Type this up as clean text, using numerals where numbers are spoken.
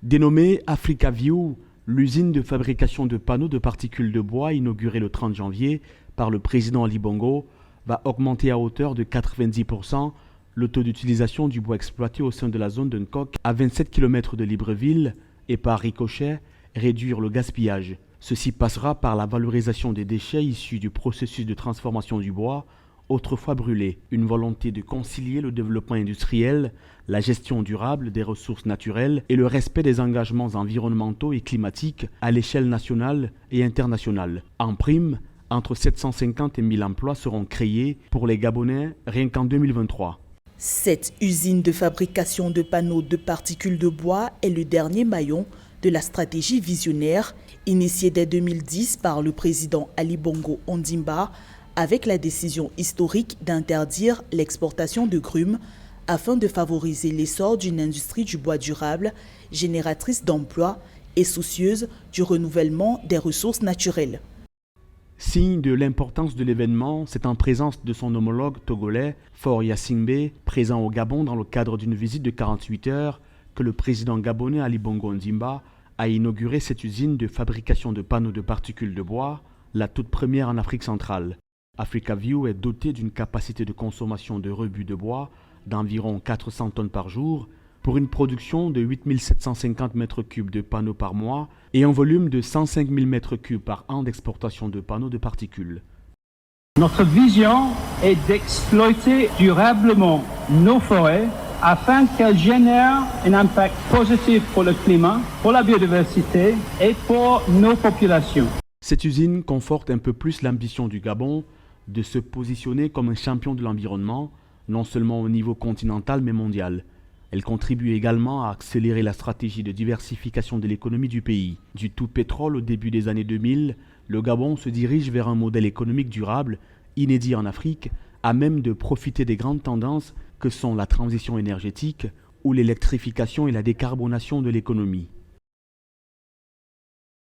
Dénommée Africa View, l'usine de fabrication de panneaux de particules de bois inaugurée le 30 janvier par le président Ali Bongo va augmenter à hauteur de 90% le taux d'utilisation du bois exploité au sein de la zone d'Uncock à 27 km de Libreville et par ricochet réduire le gaspillage. Ceci passera par la valorisation des déchets issus du processus de transformation du bois autrefois brûlé, une volonté de concilier le développement industriel, la gestion durable des ressources naturelles et le respect des engagements environnementaux et climatiques à l'échelle nationale et internationale. En prime, entre 750 et 1000 emplois seront créés pour les Gabonais rien qu'en 2023. Cette usine de fabrication de panneaux de particules de bois est le dernier maillon de la stratégie visionnaire initiée dès 2010 par le président Ali Bongo Ondimba avec la décision historique d'interdire l'exportation de grumes afin de favoriser l'essor d'une industrie du bois durable, génératrice d'emplois et soucieuse du renouvellement des ressources naturelles. Signe de l'importance de l'événement, c'est en présence de son homologue togolais, Faure Gnassingbé, présent au Gabon dans le cadre d'une visite de 48 heures, que le président gabonais Ali Bongo Ondimba a inauguré cette usine de fabrication de panneaux de particules de bois, la toute première en Afrique centrale. Africa View est dotée d'une capacité de consommation de rebut de bois d'environ 400 tonnes par jour pour une production de 8750 m3 de panneaux par mois et un volume de 105 000 m3 par an d'exportation de panneaux de particules. Notre vision est d'exploiter durablement nos forêts afin qu'elles génèrent un impact positif pour le climat, pour la biodiversité et pour nos populations. Cette usine conforte un peu plus l'ambition du Gabon de se positionner comme un champion de l'environnement, non seulement au niveau continental mais mondial. Elle contribue également à accélérer la stratégie de diversification de l'économie du pays. Du tout pétrole au début des années 2000, le Gabon se dirige vers un modèle économique durable, inédit en Afrique, à même de profiter des grandes tendances que sont la transition énergétique ou l'électrification et la décarbonation de l'économie.